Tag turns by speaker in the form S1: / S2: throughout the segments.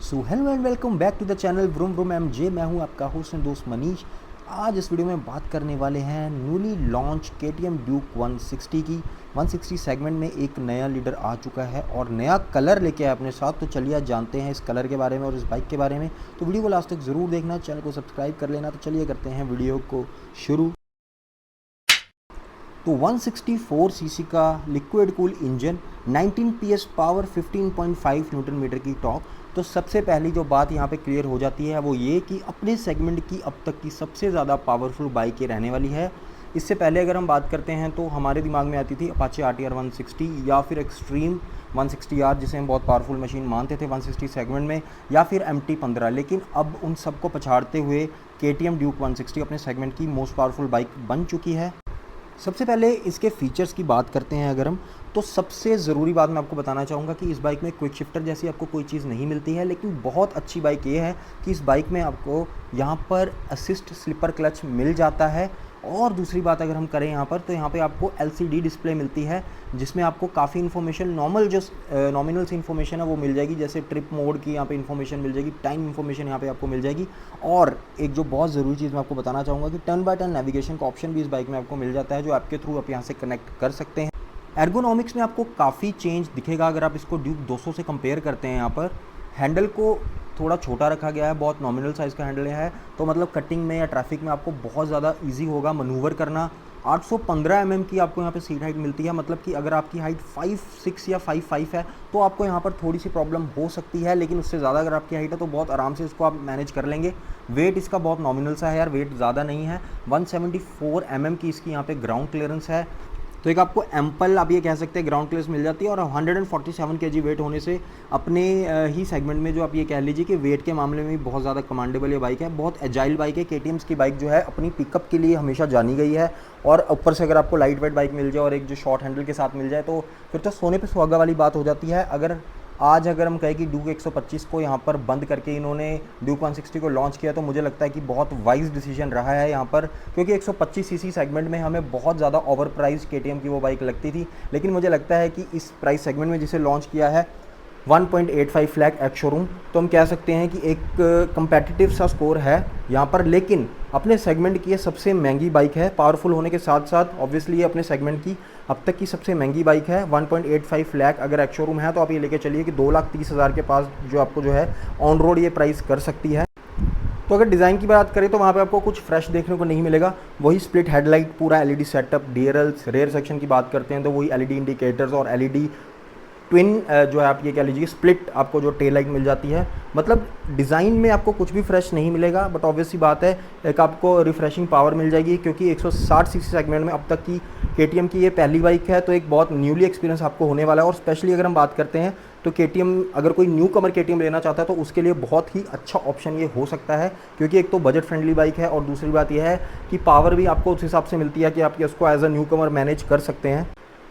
S1: So hello and welcome back to the channel vroom vroom MJ. मैं हूं आपका host and दोस्त मनीष। आज इस वीडियो में बात करने वाले हैं न्यूली लॉन्च KTM ड्यूक 160 की। 160 सेगमेंट में एक नया लीडर आ चुका है और नया कलर लेके आया अपने साथ। तो चलिए आज जानते हैं इस कलर के बारे में और इस बाइक के बारे में। तो वीडियो को लास्ट तक ज़रूर देखना, चैनल को सब्सक्राइब कर लेना। तो चलिए करते हैं वीडियो को शुरू। तो 164 सीसी का liquid cool engine, 19 PS power, 15.5 Newton metre की टॉर्क। तो सबसे पहली जो बात यहाँ पे क्लियर हो जाती है वो ये कि अपने सेगमेंट की अब तक की सबसे ज़्यादा पावरफुल बाइक ये रहने वाली है। इससे पहले अगर हम बात करते हैं तो हमारे दिमाग में आती थी अपाचे RTR 160 या फिर एक्सट्रीम 160R, जिसे हम बहुत पावरफुल मशीन मानते थे 160 सेगमेंट में, या फिर MT-15। लेकिन अब उन सबको पछाड़ते हुए KTM ड्यूक 160 अपने सेगमेंट की मोस्ट पावरफुल बाइक बन चुकी है। सबसे पहले इसके फीचर्स की बात करते हैं अगर हम, तो सबसे ज़रूरी बात मैं आपको बताना चाहूँगा कि इस बाइक में क्विक शिफ्टर जैसी आपको कोई चीज़ नहीं मिलती है। लेकिन बहुत अच्छी बाइक ये है कि इस बाइक में आपको यहाँ पर असिस्ट स्लिपर क्लच मिल जाता है। और दूसरी बात अगर हम करें यहाँ पर, तो यहाँ पे आपको LCD डिस्प्ले मिलती है जिसमें आपको काफ़ी इन्फॉर्मेशन, नॉमिनल सी इन्फॉर्मेशन है वो मिल जाएगी। जैसे ट्रिप मोड की यहाँ पे इन्फॉर्मेशन मिल जाएगी, टाइम इन्फॉर्मेशन यहाँ पे आपको मिल जाएगी। और एक जो बहुत ज़रूरी चीज़ मैं आपको बताना चाहूँगा कि टर्न बाय टर्न नेविगेशन का ऑप्शन भी इस बाइक में आपको मिल जाता है, जो आपके थ्रू आप यहाँ से कनेक्ट कर सकते हैं। एर्गोनॉमिक्स में आपको काफ़ी चेंज दिखेगा अगर आप इसको ड्यूक 200 से कंपेयर करते हैं। यहाँ पर हैंडल को थोड़ा छोटा रखा गया है, बहुत नॉमिनल साइज़ का हैंडल है, तो मतलब कटिंग में या ट्रैफिक में आपको बहुत ज़्यादा इजी होगा मनूवर करना। 815 mm की आपको यहाँ पे सीट हाइट मिलती है, मतलब कि अगर आपकी हाइट 5'6" या 5'5" है तो आपको यहाँ पर थोड़ी सी प्रॉब्लम हो सकती है। लेकिन उससे ज़्यादा अगर आपकी हाइट है तो बहुत आराम से इसको आप मैनेज कर लेंगे। वेट इसका बहुत नॉमिनल सा है यार, वेट ज़्यादा नहीं है। 174 mm की इसकी यहाँ पे ग्राउंड क्लियरेंस है, तो एक आपको एम्पल आप ये कह सकते हैं ग्राउंड क्लियरेंस मिल जाती है। और 147 kg वेट होने से अपने ही सेगमेंट में जो आप ये कह लीजिए कि वेट के मामले में भी बहुत ज़्यादा कमांडेबल ये बाइक है। बहुत एजाइल बाइक है। KTM's की बाइक जो है अपनी पिकअप के लिए हमेशा जानी गई है। और ऊपर से अगर आपको लाइट वेट बाइक मिल जाए और एक जो शॉर्ट हैंडल के साथ मिल जाए तो फिर तो सोने पे सुहागा वाली बात हो जाती है। अगर हम कहें कि ड्यूक 125 को यहाँ पर बंद करके इन्होंने ड्यूक 160 को लॉन्च किया, तो मुझे लगता है कि बहुत वाइज डिसीजन रहा है यहाँ पर, क्योंकि 125 सीसी सेगमेंट में हमें बहुत ज़्यादा ओवर प्राइस KTM की वो बाइक लगती थी। लेकिन मुझे लगता है कि इस प्राइस सेगमेंट में जिसे लॉन्च किया है 1.85 लाख एक्स शोरूम, तो हम कह सकते हैं कि एक कंपेटिटिव सा स्कोर है यहाँ पर। लेकिन अपने सेगमेंट की ये सबसे महंगी बाइक है। पावरफुल होने के साथ साथ ऑब्वियसली ये अपने सेगमेंट की अब तक की सबसे महंगी बाइक है। 1.85 लाख अगर एक्स शोरूम है तो आप ये लेके चलिए कि 2,30,000 के पास जो आपको जो है ऑन रोड ये प्राइस कर सकती है। तो अगर डिज़ाइन की बात करें तो वहाँ पे आपको कुछ फ्रेश देखने को नहीं मिलेगा। वही स्प्लिट हेडलाइट, पूरा LED setup, DRLs। Rear section की बात करते हैं तो वही LED इंडिकेटर्स और LED ट्विन जो है आप ये कह लीजिए स्प्लिट आपको जो टेल लाइट मिल जाती है। मतलब डिज़ाइन में आपको कुछ भी फ्रेश नहीं मिलेगा, बट ऑब्वियस सी बात है एक आपको रिफ्रेशिंग पावर मिल जाएगी, क्योंकि 160 सीसी सेगमेंट में अब तक की KTM की ये पहली बाइक है। तो एक बहुत न्यूली एक्सपीरियंस आपको होने वाला है। और स्पेशली अगर हम बात करते हैं तो KTM, अगर कोई न्यू कमर KTM लेना चाहता है तो उसके लिए बहुत ही अच्छा ऑप्शन ये हो सकता है, क्योंकि एक तो बजट फ्रेंडली बाइक है और दूसरी बात यह है कि पावर भी आपको उस हिसाब से मिलती है कि आप इसको as a newcomer manage कर सकते हैं।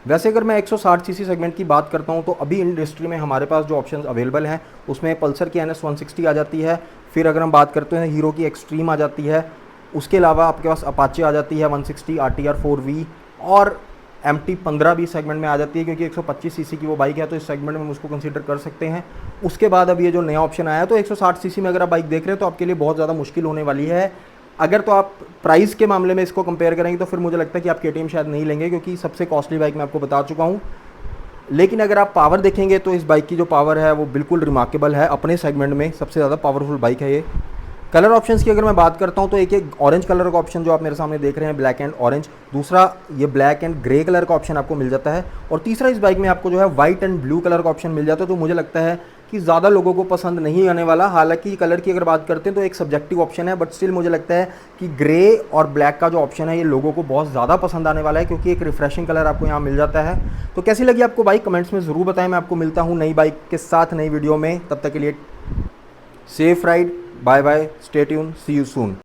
S1: वैसे अगर मैं 160 सीसी सेगमेंट की बात करता हूं तो अभी इंडस्ट्री में हमारे पास जो ऑप्शंस अवेलेबल हैं उसमें पल्सर की NS 160 आ जाती है। फिर अगर हम बात करते हैं हीरो की एक्सट्रीम आ जाती है। उसके अलावा आपके पास अपाचे आ जाती है 160 RTR 4V, और MT-15 भी सेगमेंट में आ जाती है, क्योंकि 125 सीसी की वो बाइक है तो इस सेगमेंट में हम उसको कंसीडर कर सकते हैं। उसके बाद अब ये जो नया ऑप्शन आया है तो 160 सीसी में अगर आप बाइक देख रहे हैं तो आपके लिए बहुत ज़्यादा मुश्किल होने वाली है। अगर तो आप प्राइस के मामले में इसको कंपेयर करेंगे तो फिर मुझे लगता है कि आप KTM शायद नहीं लेंगे, क्योंकि सबसे कॉस्टली बाइक मैं आपको बता चुका हूँ। लेकिन अगर आप पावर देखेंगे तो इस बाइक की जो पावर है वो बिल्कुल रिमार्केबल है। अपने सेगमेंट में सबसे ज़्यादा पावरफुल बाइक है ये। कलर ऑप्शंस की अगर मैं बात करता हूँ तो एक ऑरेंज कलर का ऑप्शन जो आप मेरे सामने देख रहे हैं, ब्लैक एंड ऑरेंज। दूसरा ये ब्लैक एंड ग्रे कलर का ऑप्शन आपको मिल जाता है। और तीसरा इस बाइक में आपको जो है वाइट एंड ब्लू कलर का ऑप्शन मिल जाता है, जो मुझे लगता है कि ज़्यादा लोगों को पसंद नहीं आने वाला। हालांकि कलर की अगर बात करते हैं तो एक सब्जेक्टिव ऑप्शन है, बट स्टिल मुझे लगता है कि ग्रे और ब्लैक का जो ऑप्शन है ये लोगों को बहुत ज़्यादा पसंद आने वाला है, क्योंकि एक रिफ्रेशिंग कलर आपको यहाँ मिल जाता है। तो कैसी लगी आपको बाइक, कमेंट्स में ज़रूर बताएं। मैं आपको मिलता हूँ नई बाइक के साथ नई वीडियो में। तब तक के लिए safe ride, bye bye, stay tune, see you soon.